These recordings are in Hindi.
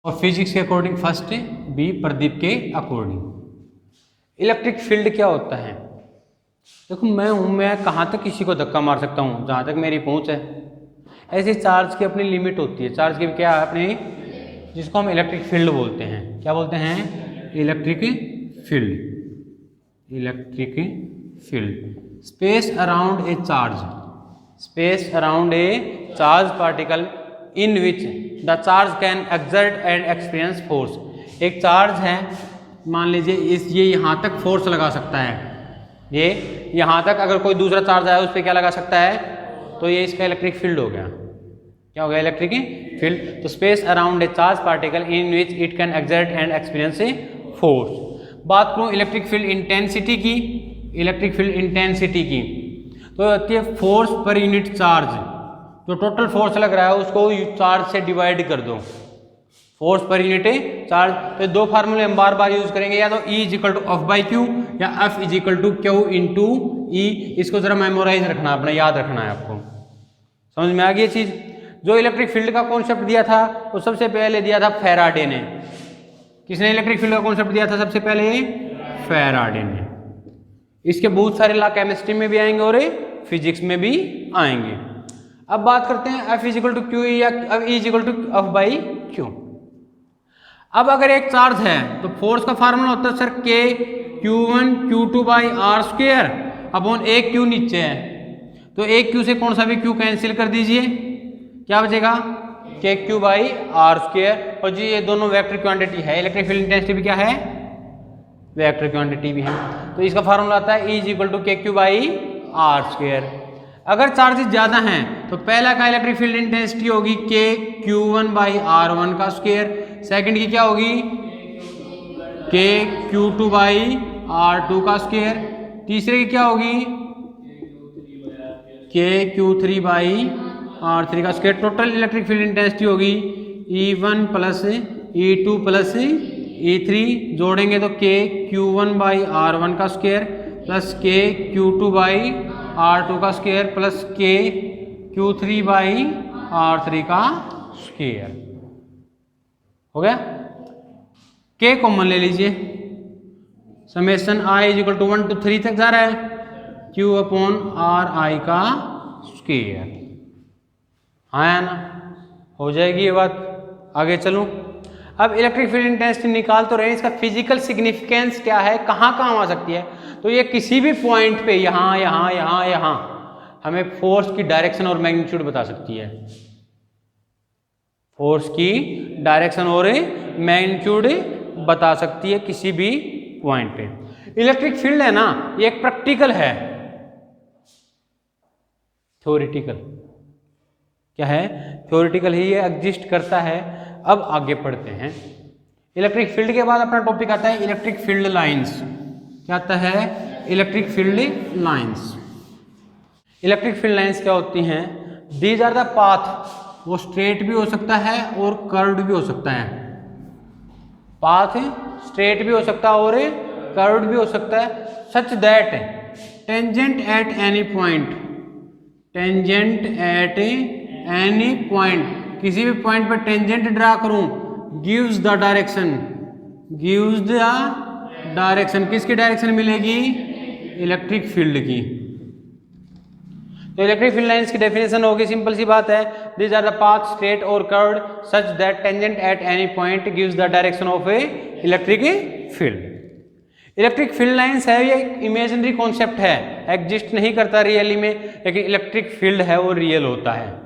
और फिजिक्स के अकॉर्डिंग फर्स्ट, बी प्रदीप के अकॉर्डिंग। इलेक्ट्रिक फील्ड क्या होता है? देखो मैं कहाँ तक किसी को धक्का मार सकता हूँ, जहाँ तक मेरी पहुँच है। ऐसे चार्ज की अपनी लिमिट होती है। चार्ज की क्या है अपनी, जिसको हम इलेक्ट्रिक फील्ड बोलते हैं। क्या बोलते हैं? Electric field. Electric field space around a charge, space around a charge particle in which the charge can exert and experience force. एक चार्ज है, मान लीजिए ये यहाँ तक फोर्स लगा सकता है, ये यहाँ तक अगर कोई दूसरा चार्ज आया उस पर क्या लगा सकता है, तो ये इसका इलेक्ट्रिक फील्ड हो गया। क्या हो गया? Electric field. तो space around a charge particle in which it can exert and experience a force. बात करूँ इलेक्ट्रिक फील्ड इंटेंसिटी की, इलेक्ट्रिक फील्ड इंटेंसिटी की, तो होती है फोर्स पर यूनिट चार्ज। जो टोटल फोर्स लग रहा है उसको चार्ज से डिवाइड कर दो, फोर्स पर यूनिट चार्ज। तो दो फार्मूले हम बार बार यूज करेंगे, या तो E is equal to F by Q या F is equal to Q into E. इसको जरा मेमोराइज रखना, अपना याद रखना है आपको। समझ में आ गई ये चीज? जो इलेक्ट्रिक फील्ड का कॉन्सेप्ट दिया था वो सबसे पहले दिया था फैराडे ने। किसने इलेक्ट्रिक फील्ड का कॉन्सेप्ट दिया था सबसे पहले? फैराडे ने। इसके बहुत सारे लॉ केमिस्ट्री में भी आएंगे और फिजिक्स में भी आएंगे। अब बात करते हैं F is equal to Q या E is equal to F by Q. अब अगर एक चार्ज है तो फोर्स का फार्मूला होता है sir K Q1 Q2 by R square upon एक Q नीचे है, तो एक Q से कौन सा भी Q कैंसिल कर दीजिए, क्या बचेगा? K Q by R square. और जी ये दोनों वेक्टर क्वांटिटी है, इलेक्ट्रिक फील्ड इंटेंसिटी भी क्या है? वेक्टर क्वांटिटी भी है। तो इसका फार्मूला आता है E is equal to K Q by R square. अगर चार्जेस ज़्यादा हैं तो पहला का इलेक्ट्रिक फील्ड इंटेंसिटी होगी K Q1 बाई R1 का स्क्वायर, सेकंड की क्या होगी? K Q2 बाई R2 का स्क्वायर, तीसरे की क्या होगी? K Q3 बाई R3 का square. Total electric field intensity होगी E1 plus E2 plus E3, जोड़ेंगे तो K Q1 बाई R1 का square plus K Q2 by R2 का square plus K Q3 by R3 का स्क्वायर। हो गया? K कॉमन ले लीजिए, summation I is equal to 1 to 3 तक जा रहा है, Q अपॉन RI का स्क्वायर। हाँ ना, हो जाएगी ये बात। आगे चलूं। अब इलेक्ट्रिक फील्ड इंटेंसिटी निकाल तो रहे हैं, इसका फिजिकल सिग्निफिकेंस क्या है, कहाँ कहाँ आ सकती है? तो ये किसी भी पॉइंट पे यहाँ यहाँ यहाँ यहाँ हमें फोर्स की डायरेक्शन और मैग्नीट्यूड बता सकती है। फोर्स की डायरेक्शन और मैग्नीट्यूड बता सकती है किसी भी पॉइंट पे। इलेक्ट्रिक फील्ड है ना, ये एक प्रैक्टिकल है, थ्योरेटिकल क्या है? थ्योरेटिकल ही ये एग्जिस्ट करता है। अब आगे पढ़ते हैं। इलेक्ट्रिक फील्ड के बाद अपना टॉपिक आता है इलेक्ट्रिक फील्ड लाइंस। क्या आता है? Electric field lines. Electric field lines क्या होती हैं? दीज आर द पाथ, वो स्ट्रेट भी हो सकता है और कर्व्ड भी हो सकता है। पाथ स्ट्रेट भी हो सकता है और कर्व्ड भी हो सकता है। Such that tangent at any point, tangent at any point, किसी भी पॉइंट पर टेंजेंट ड्रा करूं, gives the direction, gives the direction, किसकी डायरेक्शन मिलेगी? इलेक्ट्रिक फील्ड की। तो इलेक्ट्रिक फील्ड लाइंस की डेफिनेशन होगी, सिंपल सी बात है, these are the path straight or curved such that tangent at any point gives the direction of a electric field. Electric field lines है, ये एक इमेजिनरी कॉन्सेप्ट है, एग्जिस्ट नहीं करता रियली में, लेकिन इलेक्ट्रिक फील्ड है वो रियल होता है।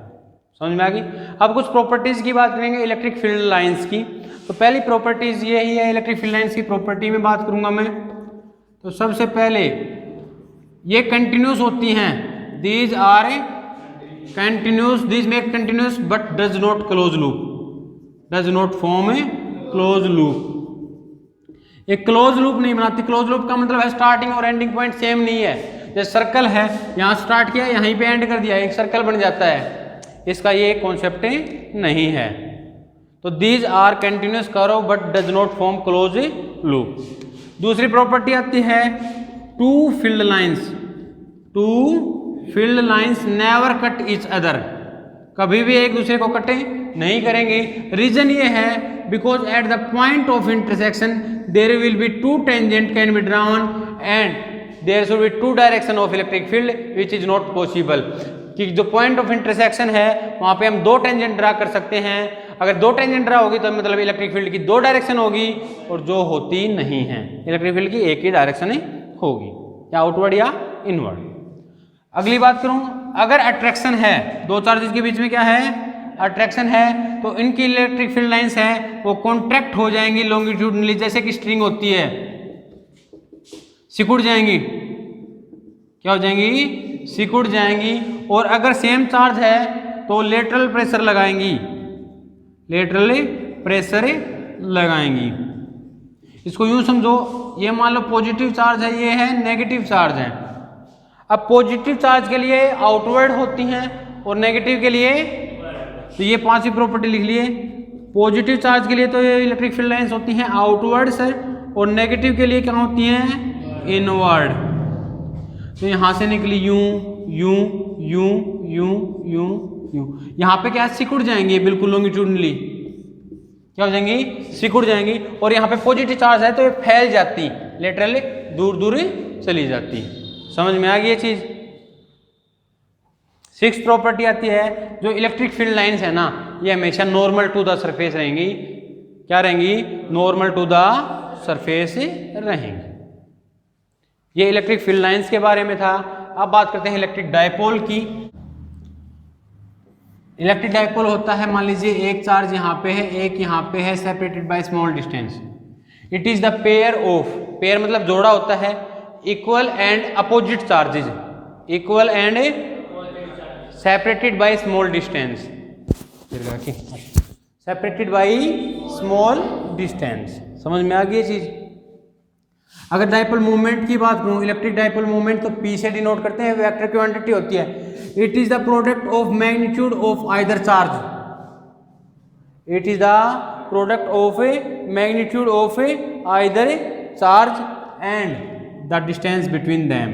समझ में आ गई? अब कुछ प्रॉपर्टीज की बात करेंगे इलेक्ट्रिक फील्ड लाइंस की। तो पहली प्रॉपर्टीज ये ही है इलेक्ट्रिक फील्ड लाइंस की प्रॉपर्टी में बात करूंगा मैं। तो सबसे पहले ये कंटिन्यूस होती हैं, these are continuous, these make continuous but does not close loop, does not form a close loop. ये क्लोज लूप नहीं बनाती। क्लोज लूप का मतलब है स्टार्टिंग और एंडिंग पॉइंट सेम नहीं है। जैसे सर्कल है, यहाँ स्टार्ट किया यहीं पे एंड कर दिया, एक सर्कल बन जाता है। इसका ये कॉन्सेप्ट नहीं है। तो these are continuous curve but does not form close loop. दूसरी प्रॉपर्टी आती है two field lines, two field lines never cut each other, कभी भी एक दूसरे को कटे नहीं करेंगे। रीजन ये है because at the point of intersection there will be two tangent can be drawn and there should be two direction of electric field which is not possible. कि जो पॉइंट ऑफ इंटरसेक्शन है वहाँ पे हम दो टेंजेंट ड्रा कर सकते हैं। अगर दो टेंजेंट ड्रा होगी तो मतलब इलेक्ट्रिक फील्ड की दो डायरेक्शन होगी, और जो होती नहीं है इलेक्ट्रिक फील्ड की एक ही डायरेक्शन होगी, या आउटवर्ड या इनवर्ड। अगली बात करूं, अगर अट्रैक्शन है, दो चार्जेस के बीच में क्या है, अट्रैक्शन है, तो इनकी इलेक्ट्रिक फील्ड लाइंस है वो कॉन्ट्रैक्ट हो जाएंगी लॉन्गिट्यूडनली, जैसे कि स्ट्रिंग होती है, सिकुड़ जाएंगी। क्या हो जाएंगी? सिकुड़ जाएंगी। और अगर सेम चार्ज है तो लेटरल प्रेशर लगाएंगी, लेटरल प्रेशर लगाएंगी। इसको यूं समझो, ये मान लो पॉजिटिव चार्ज है, ये है नेगेटिव चार्ज है। अब पॉजिटिव चार्ज के लिए आउटवर्ड होती हैं और नेगेटिव के लिए, तो ये पांचवी प्रॉपर्टी लिख लिए। पॉजिटिव चार्ज के लिए तो ये इलेक्ट्रिक फील्ड लाइंस होती हैं आउटवर्ड से, और नेगेटिव के लिए क्या होती हैं? इनवर्ड। तो यहां से निकली यूं यूं यूं यूं यूं यूं, यहां पे क्या सिकुड़ जाएंगी बिल्कुल लॉन्गिट्यूडनली। क्या हो जाएंगी? सिकुड़ जाएंगी। और यहाँ पे पॉजिटिव चार्ज है तो ये फैल जाती, लेटरली दूर दूर चली जाती। समझ में आ गई ये चीज? सिक्स प्रॉपर्टी आती है, जो इलेक्ट्रिक फील्ड लाइंस है ना, ये हमेशा नॉर्मल टू द सरफेस रहेंगी। क्या रहेंगी? नॉर्मल टू द सरफेस रहेंगी। ये इलेक्ट्रिक फील्ड लाइंस के बारे में था। अब बात करते हैं इलेक्ट्रिक डायपोल की। इलेक्ट्रिक डायपोल होता है, मान लीजिए एक चार्ज यहाँ पे है, एक यहाँ पे है, separated by small distance. It is the pair of, pair मतलब जोड़ा होता है, equal and opposite charges, equal and separated by small distance, separated by small distance. समझ में आ गई ये चीज? अगर डायपोल मूवमेंट की बात करूं, इलेक्ट्रिक डायपोल मूवमेंट तो पी से डिनोट करते हैं, वेक्टर क्वांटिटी होती है। It is the product of magnitude of either charge, it is the product of a magnitude of a either charge and the distance between them,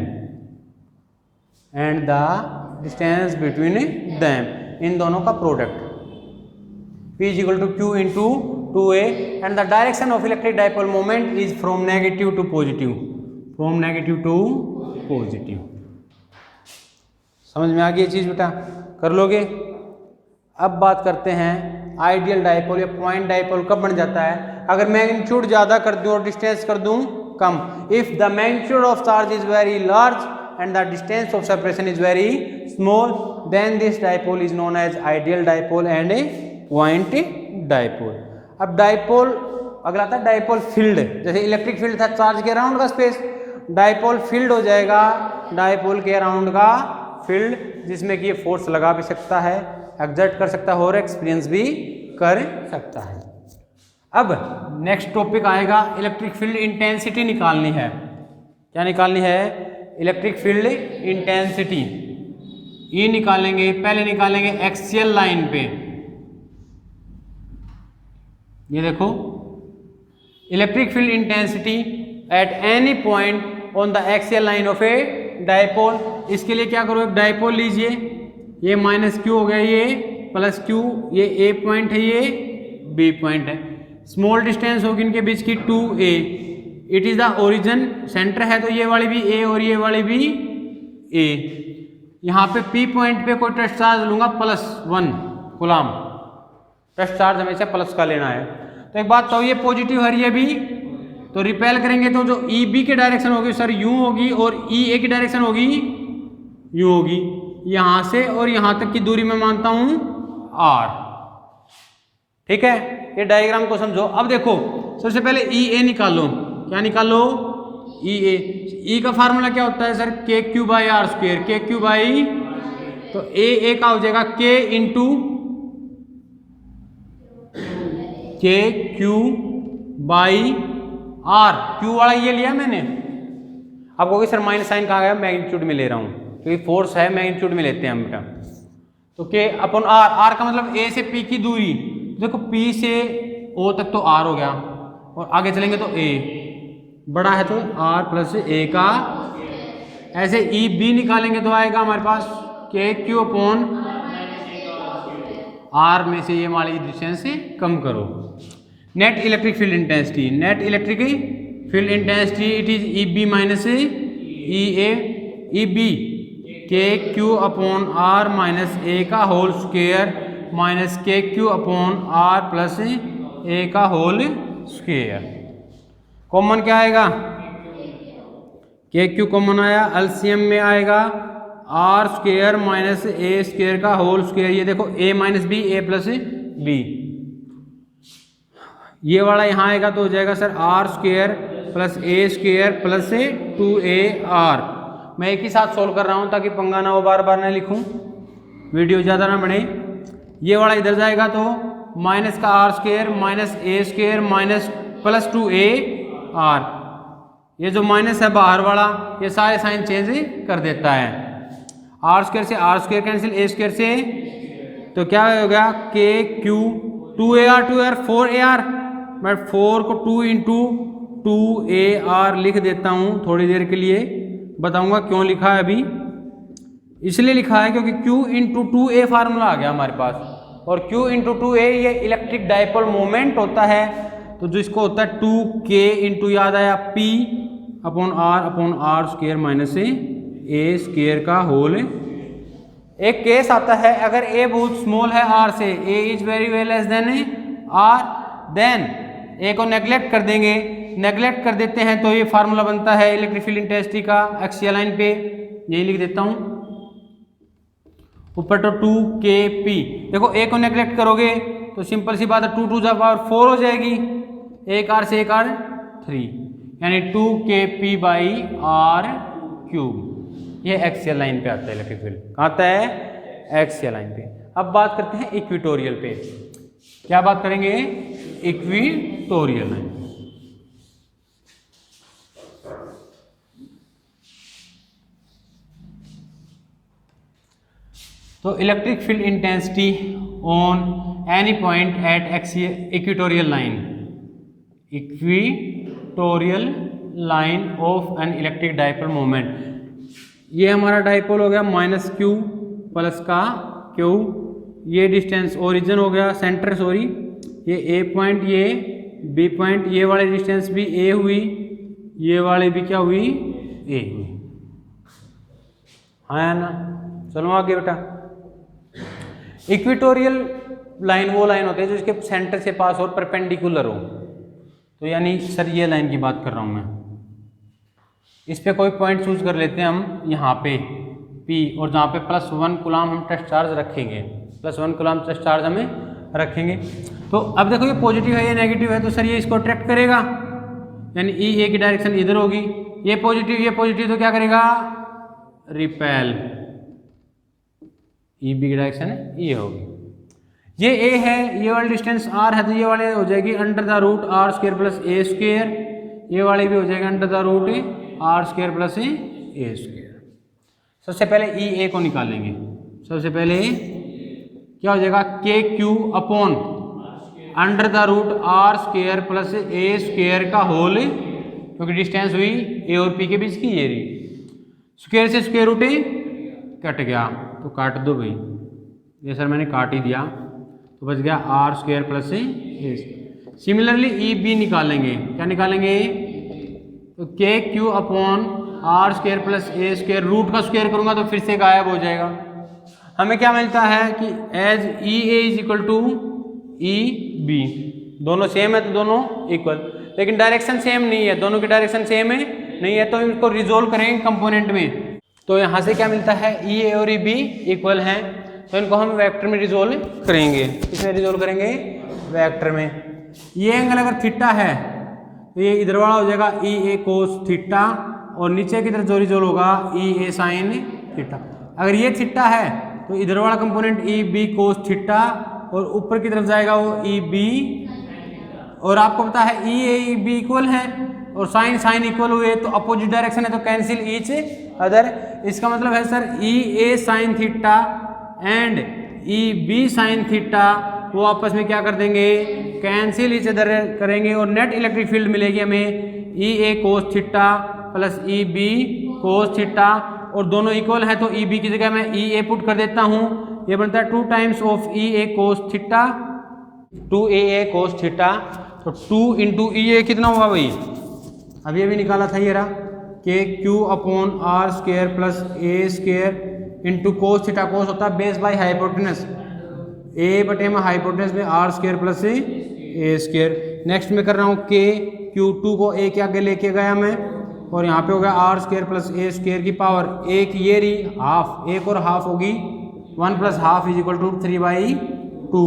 and the distance between them, इन दोनों का product. P is equal to Q into 2A and the direction of electric dipole moment is from negative to positive, from negative to positive। समझ में आ गई ये चीज बेटा? कर लोगे? अब बात करते हैं आइडियल डायपोल या पॉइंट डायपोल कब बन जाता है? अगर मैग्नीट्यूड ज्यादा कर दूं और डिस्टेंस कर दूं कम। If the magnitude of charge is very large and the distance of separation is very small, then this dipole is known as ideal dipole and a point dipole। अब डायपोल, अगला आता है डायपोल फील्ड। जैसे इलेक्ट्रिक फील्ड था चार्ज के अराउंड का स्पेस, डायपोल फील्ड हो जाएगा डायपोल के अराउंड का फील्ड, जिसमें कि ये फोर्स लगा भी सकता है, एक्सर्ट कर सकता है और एक्सपीरियंस भी कर सकता है। अब नेक्स्ट टॉपिक आएगा, इलेक्ट्रिक फील्ड इंटेंसिटी निकालनी है। क्या निकालनी है? Electric field intensity. ये निकालेंगे, पहले निकालेंगे एक्सियल लाइन पे। ये देखो, electric field intensity at any point on the axial line of A dipole. इसके लिए क्या करो, एक डायपोल लीजिए, ये माइनस क्यू हो गया, ये प्लस क्यू, ये ए पॉइंट है, ये बी पॉइंट है। स्मॉल डिस्टेंस होगी इनके बीच की 2a। It is the origin, centre है तो ये वाली भी a और ये वाली भी a। यहाँ पे P पॉइंट पे कोई टेस्ट चार्ज लूंगा +1 कूलम, टेस्ट चार्ज हमेशा प्लस का लेना है। तो एक बात तो ये पॉजिटिव है, ये भी तो रिपेल करेंगे तो जो ई बी की डायरेक्शन होगी सर यूं होगी, और ई ए की डायरेक्शन होगी यूं होगी। यहां से और यहां तक की दूरी मैं मानता हूं r। ठीक है, ये डायग्राम को समझो। अब देखो, सबसे पहले ई ए निकालो। क्या निकालो? ई ए। ई का फार्मूला क्या होता है सर? के क्यू बाई आर स्क्वेयर, के क्यू बाई, तो ए का हो जाएगा के इंटू के क्यू बाई आर। क्यू वाला ये लिया मैंने। अब कहोगे सर माइनस साइन कहाँ गया? मैग्नीट्यूड में ले रहा हूँ, क्योंकि फोर्स है मैग्नीट्यूड में लेते हैं हम बेटा। तो के अपन आर, आर का मतलब ए से पी की दूरी। देखो पी से ओ तक तो आर हो गया, और आगे चलेंगे तो ए बड़ा है तो आर प्लस ए का। ऐसे ई बी निकालेंगे तो आएगा हमारे पास के क्यू अपॉन आर में से ये वाली डिस्टेंस से कम करो। Net electric field intensity, net electric field intensity it is E B minus E A, E B K Q upon R minus A का whole square minus K Q upon R plus A का होल स्क्वेयर। कॉमन क्या आएगा, के क्यू कॉमन आया, एलसीएम में आएगा R square minus A square का होल स्क्वेयर। ये देखो A minus B, A plus B, ये वाला यहाँ आएगा तो हो जाएगा sir R square plus A square plus 2AR। मैं एक ही साथ सोल्व कर रहा हूँ ताकि पंगा ना हो, बार बार ना लिखूँ, वीडियो ज़्यादा ना बने। ये वाला इधर जाएगा तो माइनस का R square minus A square minus plus 2AR। ये जो माइनस है बाहर वाला ये सारे साइन चेंज कर देता है। आर स्क्वेयर से R square cancel, A square से, तो क्या हो गया के क्यू 2AR 4AR। मैं 4 को 2 इंटू 2AR लिख देता हूँ, थोड़ी देर के लिए बताऊंगा क्यों लिखा है। अभी इसलिए लिखा है क्योंकि Q इंटू 2A फार्मूला आ गया हमारे पास, और Q इंटू 2A ये इलेक्ट्रिक डाइपोल मोमेंट होता है, तो जो इसको होता है 2K इंटू याद आया P upon R square minus A square का होल। एक केस आता है अगर ए बहुत स्मॉल है आर से, A is very well less than R, then A को नेग्लेक्ट कर देंगे, नेग्लेक्ट कर देते हैं तो ये फार्मूला बनता है इलेक्ट्रिक फील्ड इंटेंसिटी का एक्सियल लाइन पे, यही लिख देता हूँ ऊपर तो 2KP। देखो ए को नेग्लेक्ट करोगे तो सिंपल सी बात है 2 टू द पावर 4 हो जाएगी, एक आर से एक आर 3, यानी 2KP बाई आर क्यूब। ये एक्सियल लाइन पे आता है इलेक्ट्रिक फील्ड, कहाँ आता है एक्सियल लाइन पे। अब बात करते हैं इक्वेटोरियल पे, क्या बात करेंगे, इक्वेटोरियल लाइन। तो electric field intensity on any point at equatorial line, equatorial line of an electric dipole moment. ये हमारा डाइपोल हो गया माइनस क्यू प्लस का क्यू, ये डिस्टेंस ओरिजिन हो गया सेंटर, सॉरी ये ए पॉइंट, ये बी पॉइंट, ये वाली डिस्टेंस भी ए हुई, ये वाली भी क्या हुई ए हुई, हाँ ना। चलो आगे बेटा, इक्वेटोरियल लाइन वो लाइन होती है जो इसके सेंटर से पास और परपेंडिकुलर हो, तो यानी सर ये लाइन की बात कर रहा हूँ मैं। इस पे कोई पॉइंट चूज कर लेते हैं हम यहाँ पे P, और जहाँ पे +1 कूलाम हम टेस्ट चार्ज रखेंगे, +1 कूलाम टेस्ट चार्ज हमें रखेंगे। तो अब देखो ये पॉजिटिव है ये नेगेटिव है, तो सर ये इसको अट्रैक्ट करेगा, यानी E A की डायरेक्शन इधर होगी, ये पॉजिटिव तो क्या करेगा रिपेल, E B की डायरेक्शन ये होगी। ये A है, ये वाली डिस्टेंस R है, तो ये वाले हो जाएगी √R² प्लस A स्क्वेयर, ये वाली भी हो जाएगा √R² प्लस A स्क्वेयर। सबसे पहले EA को निकालेंगे, सबसे पहले क्या हो जाएगा KQ upon √R² plus A square का होल, क्योंकि डिस्टेंस हुई A और P के बीच की, ये रही, स्क्वेयर से स्क्वेयर रूट कट गया तो काट दो भाई, ये सर मैंने काट ही दिया, तो बच गया R² plus A। Similarly EB निकालेंगे, क्या निकालेंगे, तो KQ upon R² plus A square, root का स्क्वेयर करूंगा तो फिर से गायब हो जाएगा। हमें क्या मिलता है कि as EA is equal to EB, दोनों सेम है तो दोनों इक्वल, लेकिन डायरेक्शन सेम नहीं है, दोनों की डायरेक्शन सेम है नहीं है, तो इनको रिजोल्व करेंगे कंपोनेंट में। तो यहाँ से क्या मिलता है EA और EB इक्वल हैं, तो इनको हम वेक्टर में रिजोल्व करेंगे। किसमें रिजोल्व करेंगे, वेक्टर में। ये एंगल अगर थीटा है तो ये इधर वाला हो जाएगा EA कोस थीटा, और नीचे की तरफ जो रिजोल्व होगा EA साइन थीटा। अगर ये थीटा है तो इधर वाला कंपोनेंट EB कोस थीटा, और ऊपर की तरफ जाएगा वो EB, और आपको पता है EA EB इक्वल है और साइन इक्वल हुए तो अपोजिट डायरेक्शन है तो कैंसिल ईच अदर। इसका मतलब है sir EA sine theta and EB sine theta वो आपस में क्या कर देंगे, कैंसिल ईच अदर करेंगे, और नेट इलेक्ट्रिक फील्ड मिलेगी हमें EA cos theta plus EB cos theta, और दोनों इक्वल है तो EB की जगह मैं EA पुट कर देता हूँ, ये बनता है 2 times of EA cos theta, 2AA cos theta तो 2 इंटू ये कितना हुआ भाई, अभी अभी निकाला था ये रहा, K Q upon R square plus A square into cos theta. Cos होता है बेस बाई हाइपोटेनस, ए बटे में हाइपोटेनस में R square plus A square. Next में कर रहा हूँ के क्यू, 2 को ए के आगे लेके गया मैं, और यहाँ पे हो गया R square plus A square की पावर एक ये रही हाफ, एक और हाफ होगी 1 plus half is equal to 3/2,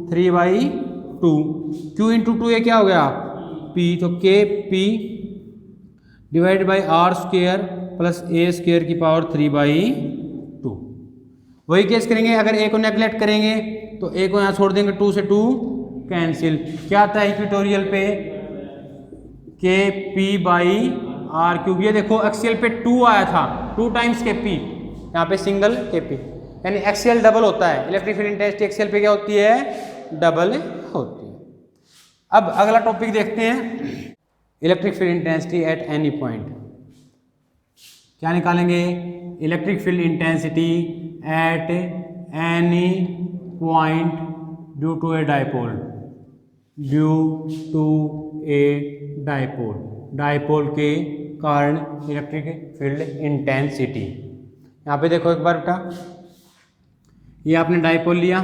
3/2। Q into 2 ये क्या हो गया पी, तो K P divide by R square plus A square की पावर 3/2। वही केस करेंगे, अगर ए को नेगलेक्ट करेंगे तो ए को यहाँ छोड़ देंगे, 2 से 2 कैंसिल। क्या आता है इक्वेटोरियल पे के पी बाई आर क्यूब। ये देखो एक्सियल पे 2 आया था, 2 टाइम्स के पी, यहाँ पे सिंगल के पी, यानी एक्सियल डबल होता है। इलेक्ट्रिक फील्ड इंटेंसिटी एक्सियल पे क्या होती है, डबल होती है। अब अगला टॉपिक देखते हैं, electric field intensity at any point. क्या निकालेंगे, electric field intensity at any point due to a dipole, due to a dipole, dipole के कारण इलेक्ट्रिक फील्ड इंटेंसिटी। यहाँ पे देखो एक बार बेटा, ये आपने डाइपोल लिया,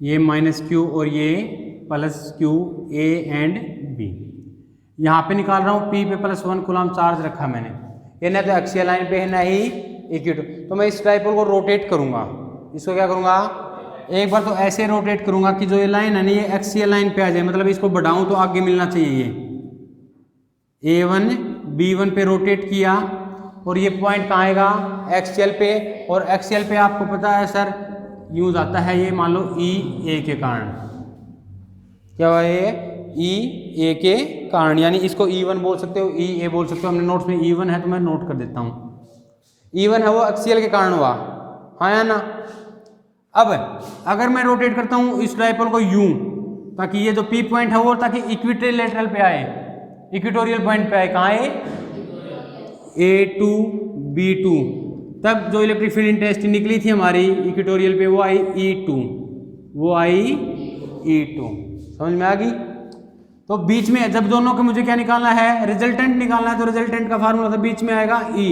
ये माइनस क्यू और ये plus Q, A and B. यहाँ पे निकाल रहा हूँ पी पे +1 कूलम चार्ज रखा मैंने, ये ना तो एक्सियल लाइन पे है ना ही इक्विटो। तो मैं इस डाइपोल को रोटेट करूँगा, इसको क्या करूँगा, एक बार तो ऐसे रोटेट करूँगा कि जो ये लाइन है ना ये एक्सियल लाइन पे आ जाए, मतलब इसको बढ़ाऊँ तो आगे मिलना चाहिए। ये A1 B1 पे रोटेट किया और ये पॉइंट कहाँ आएगा, एक्सियल पे, और एक्सियल पे आपको पता है सर यूज आता है ये, मान लो ई ए के कारण, क्या हुआ ये ई ए के कारण, यानी इसको E1 बोल सकते हो, ई ए बोल सकते हो। हमने नोट्स में E1 है तो मैं नोट कर देता हूँ, E1 है वो एक्सियल के कारण हुआ, हाँ या ना। अब अगर मैं रोटेट करता हूँ इस डाइपोल को यूं, ताकि ये जो पी पॉइंट है वो ताकि इक्विलेटरल पे आए, इक्वेटोरियल पॉइंट पे आए, कहाँ है A2 B2, तब जो इलेक्ट्रिक फील्ड इंटेंसिटी निकली थी हमारी इक्वेटोरियल पे वो आई E2, वो आई E2, समझ में आ गई। तो बीच में जब दोनों के मुझे क्या निकालना है, रिजल्टेंट निकालना है, तो रिजल्टेंट का फार्मूला था बीच में आएगा E,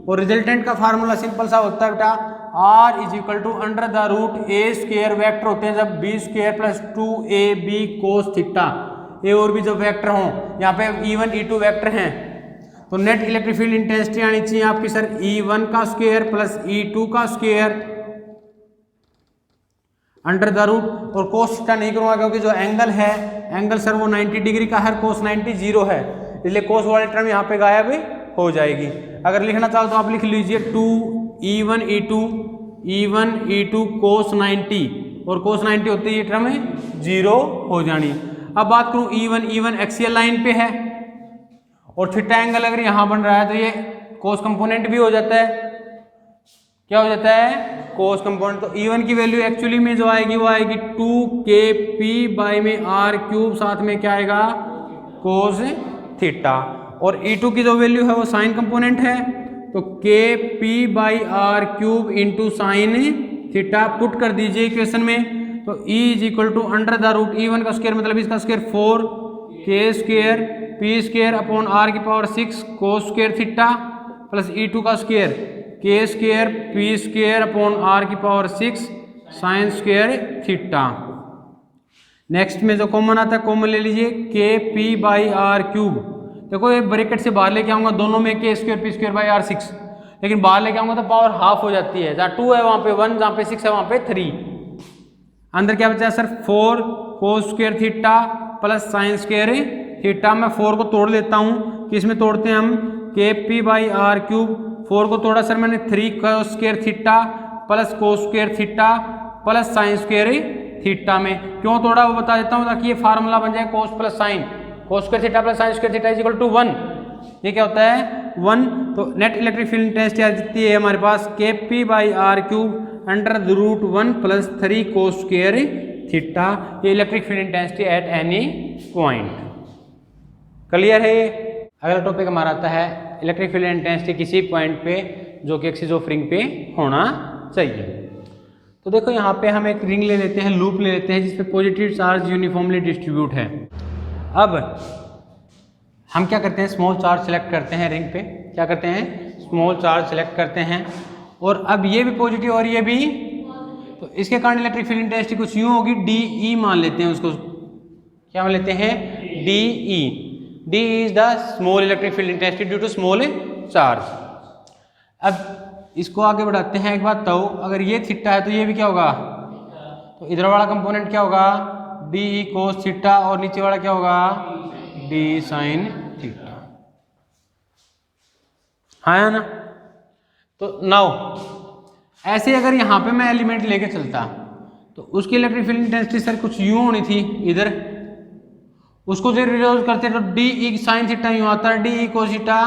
और रिजल्टेंट का फार्मूला सिंपल सा होता है बेटा R is equal to √A² vector होते हैं जब B² plus 2AB cos theta, ए और भी जब वेक्टर हों, यहाँ पे E1 E2 वेक्टर हैं, तो नेट इलेक्ट्रिक फील्ड इंटेंसिटी आनी चाहिए आपकी सर E1 का स्क्वायर प्लस E2 का स्क्वायर √, और कोस थीटा नहीं करूँगा क्योंकि जो एंगल है, एंगल सर वो 90 डिग्री का है, कोस 90 0 है, इसलिए कोस वाली टर्म यहाँ पे गायब हो जाएगी। अगर लिखना चाहो तो आप लिख लीजिए 2 E1 E2 कोस 90, और कोस 90 होती है ये टर्म 0 हो जानी। अब बात करूँ E1 एक्सियल लाइन पे है, और थीटा एंगल अगर यहाँ बन रहा है तो ये कोस कंपोनेंट भी हो जाता है, क्या हो जाता है, कोस कंपोनेंट। तो E1 की वैल्यू एक्चुअली में जो आएगी वो आएगी 2kp बाई में r³, साथ में क्या आएगा कोस थीटा, और E2 की जो वैल्यू है वो साइन कंपोनेंट है, तो kp by r³ into sine theta put कर दीजिए इक्वेशन में, तो E is equal to √E1 का स्क्वायर मतलब इसका square 4k² p² upon r⁻6 cos² theta plus E2 का square k² p² upon r⁻6 sin² theta. Next में जो कॉमन आता है कॉमन ले लीजिए kp बाई r³, देखो ये ब्रैकेट से बाहर लेके आऊँगा, दोनों में k² p² बाई r6, लेकिन बाहर लेके आऊँगा तो पावर हाफ हो जाती है, जहाँ 2 है वहाँ पे 1, जहाँ पे 6 है वहाँ पे 3, अंदर क्या बचा sir 4 cos² theta plus sin² theta. मैं 4 को तोड़ लेता हूँ, किस में तोड़ते हैं हम, kp बाई r³, 4 को तोड़ा सर मैंने 3 cos² theta plus cos² theta plus sin² theta में। क्यों तोड़ा वो बता देता हूँ ताकि ये फार्मूला बन जाए cos plus sine, cos² theta plus sin² theta is equal to 1, ये क्या होता है 1। तो नेट इलेक्ट्रिक फील्ड इंटेंसिटी आ जाती है हमारे पास kp by r³ √1 plus 3 cos² theta, ये electric field intensity at any point. Clear है। अगला टॉपिक हमारा आता है इलेक्ट्रिक फील्ड इंटेंसिटी किसी पॉइंट पे जो कि एक्सिस ऑफ रिंग पे होना चाहिए। तो देखो यहाँ पे हम एक रिंग ले लेते हैं, लूप ले लेते हैं जिसपे पॉजिटिव चार्ज यूनिफॉर्मली डिस्ट्रीब्यूट है। अब हम क्या करते हैं, स्मॉल चार्ज सेलेक्ट करते हैं रिंग पे, क्या करते हैं, स्मॉल चार्ज सेलेक्ट करते हैं, और अब ये भी पॉजिटिव और ये भी, तो इसके कारण इलेक्ट्रिक फील्ड इंटेंसिटी कुछ यूँ होगी, डी ई मान लेते हैं उसको, क्या मान लेते हैं, D E. D is the small electric field intensity due to small charge. अब इसको आगे बढ़ाते हैं। एक बात तो अगर ये थीटा है तो ये भी क्या होगा, तो इधर वाला कंपोनेंट क्या होगा, डी ई कोस थीटा, और नीचे वाला क्या होगा, डी साइन थीटा। हाँ है ना। तो नाउ ऐसे अगर यहाँ पे मैं एलिमेंट लेके चलता तो उसकी इलेक्ट्रिक फील्ड इंटेंसिटी सर कुछ यूं होनी थी इधर, उसको जब रिड्यूस करते तो डी ई साइन थीटा यूं आता, डी ई कोस थीटा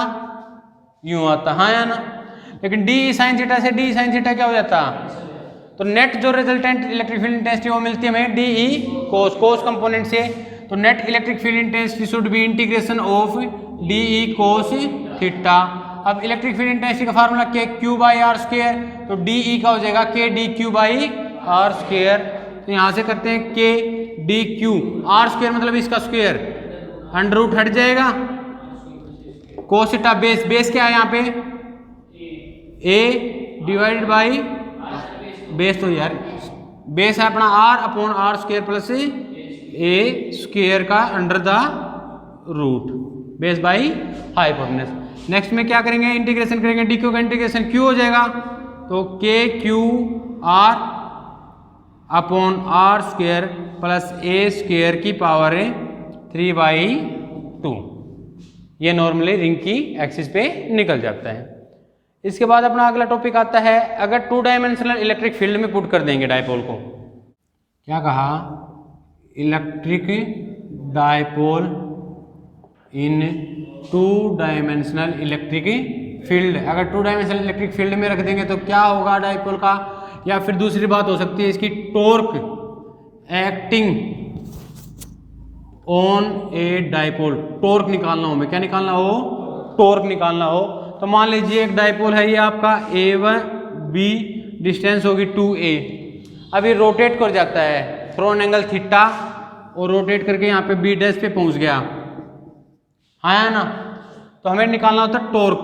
यूं आता। हाँ या ना। लेकिन डी ई साइन थीटा से डी साइन थीटा क्या हो जाता, तो नेट जो रिजल्टेंट इलेक्ट्रिक फील्ड इंटेंसिटी वो मिलती है हमें डी ई कोस कंपोनेंट से। तो net electric field intensity should be integration of D E cos theta. अब इलेक्ट्रिक फील्ड इंटेंसिटी का formula K Q by R square, तो डी ई का हो जाएगा K D Q by R square. तो यहाँ से करते हैं के डी क्यू, आर स्क्वायर मतलब इसका स्क्वायर, अंडर रूट हट जाएगा, कोस थीटा बेस, बेस क्या है यहाँ पे, ए डिवाइडेड बाई बेस, तो यार बेस है अपना R upon R square plus A square का under the root, base by hypotenuse. Next में क्या करेंगे, इंटीग्रेशन करेंगे, डी क्यू का इंटीग्रेशन क्यू हो जाएगा, तो K Q R upon R square plus A square की पावर 3/2। ये नॉर्मली रिंग की एक्सिस पे निकल जाता है। इसके बाद अपना अगला टॉपिक आता है, अगर 2 डायमेंशनल इलेक्ट्रिक फील्ड में पुट कर देंगे डायपोल को, क्या कहा, electric dipole in 2 dimensional electric field. अगर 2 डायमेंशनल इलेक्ट्रिक फील्ड में रख देंगे तो क्या होगा डायपोल का, या फिर दूसरी बात हो सकती है इसकी, torque acting on A dipole. Torque निकालना हो, मैं क्या निकालना हो, टॉर्क निकालना हो। तो मान लीजिए एक डायपोल है ये आपका A1 B, डिस्टेंस होगी 2a। अब ये रोटेट कर जाता है थ्रो एन एंगल थीटा, और रोटेट करके यहाँ पे B डैश पे पहुँच गया, हाँ है ना। तो हमें निकालना होता है टॉर्क।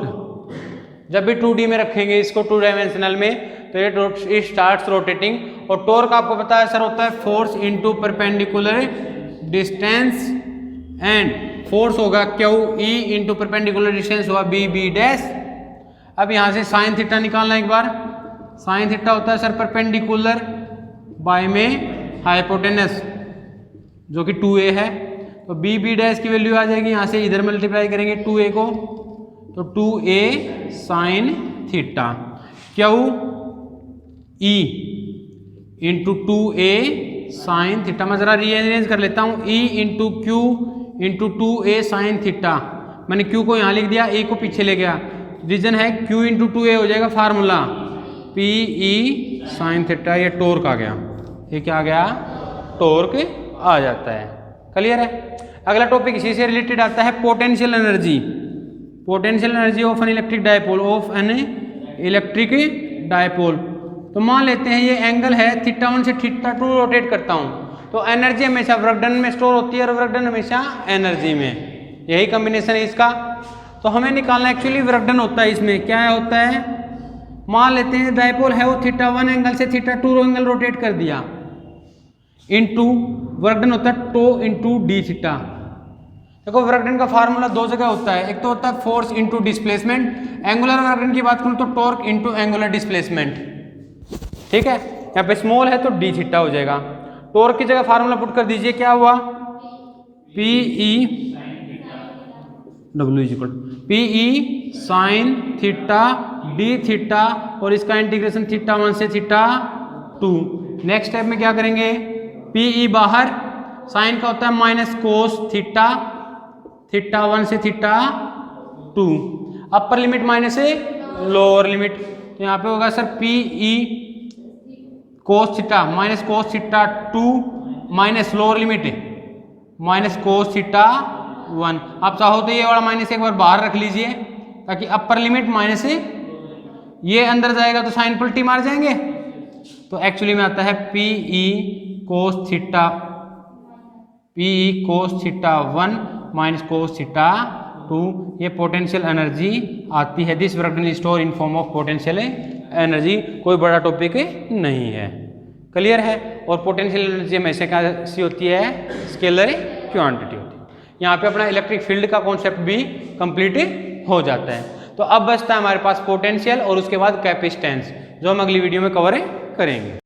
जब भी 2D में रखेंगे इसको 2 डायमेंशनल में, तो ये स्टार्ट्स रोटेटिंग, और टॉर्क आपको पता है सर होता है force into perpendicular distance, and force होगा Q E into perpendicular distance हुआ बी बी डैश। अब यहाँ से साइन थीटा निकालना एक बार, साइन थीटा होता है सर परपेंडिकुलर बाय में हाइपोटेनस जो कि 2a है, तो बी बी डैश की वैल्यू आ जाएगी, यहाँ से इधर मल्टीप्लाई करेंगे 2a को, तो 2a sine theta, Q E into 2a sine theta. मैं जरा रीअरेंज कर लेता हूँ, E into Q into 2a sine theta, मैंने q को यहाँ लिख दिया, a को पीछे ले गया, रीजन है q इंटू 2a हो जाएगा formula P E sine theta. ये टॉर्क आ गया, ये क्या आ गया, टॉर्क आ जाता है। क्लियर है। अगला टॉपिक इसी से रिलेटेड आता है, potential energy. Potential energy of an electric dipole, of an electric dipole. तो मान लेते हैं ये एंगल है θ1 से θ2 रोटेट करता हूँ, तो एनर्जी हमेशा वर्क डन में स्टोर होती है और वर्क डन हमेशा एनर्जी में, यही कॉम्बिनेशन है इसका। तो हमें निकालना एक्चुअली वर्क डन होता है इसमें, क्या होता है, मान लेते हैं डायपोल है वो θ1 एंगल से θ2 एंगल रोटेट कर दिया, इनटू वर्क डन होता है टो इंटू डी थीटा। देखो वर्क डन का फार्मूला 2 जगह होता है, एक तो होता है force into displacement, angular work done की बात करूँ तो टॉर्क इंटू एंगुलर डिस्प्लेसमेंट, ठीक है। यहाँ पे स्मॉल है तो डी थीटा हो जाएगा। टॉर्क की जगह फार्मूला पुट कर दीजिए, क्या हुआ, P E W is equal P E sine theta D theta, और इसका इंटीग्रेशन θ1 से θ2। नेक्स्ट स्टेप में क्या करेंगे, पी ई बाहर, साइन का होता है माइनस कोस थीटा, θ1 से θ2, अपर लिमिट माइनस से लोअर लिमिट, तो यहाँ पे होगा sir P E cos theta minus cos θ2 minus lower limit minus cos θ1। आप चाहो तो ये वाला माइनस एक बार बाहर रख लीजिए, ताकि अपर लिमिट माइनस से ये अंदर जाएगा तो साइन पलटी मार जाएंगे। तो एक्चुअली में आता है P E cos theta P cos theta 1 minus cos theta 2, ये पोटेंशियल एनर्जी आती है। This work done store in form of potential energy, कोई बड़ा टॉपिक नहीं है, क्लियर है। और पोटेंशियल एनर्जी हमेशा कैसी होती है, स्केलर क्वांटिटी होती है। यहाँ पे अपना इलेक्ट्रिक फील्ड का कॉन्सेप्ट भी कंप्लीट हो जाता है। तो अब बचता है हमारे पास पोटेंशियल और उसके बाद कैपेसिटेंस, जो हम अगली वीडियो में कवर करेंगे।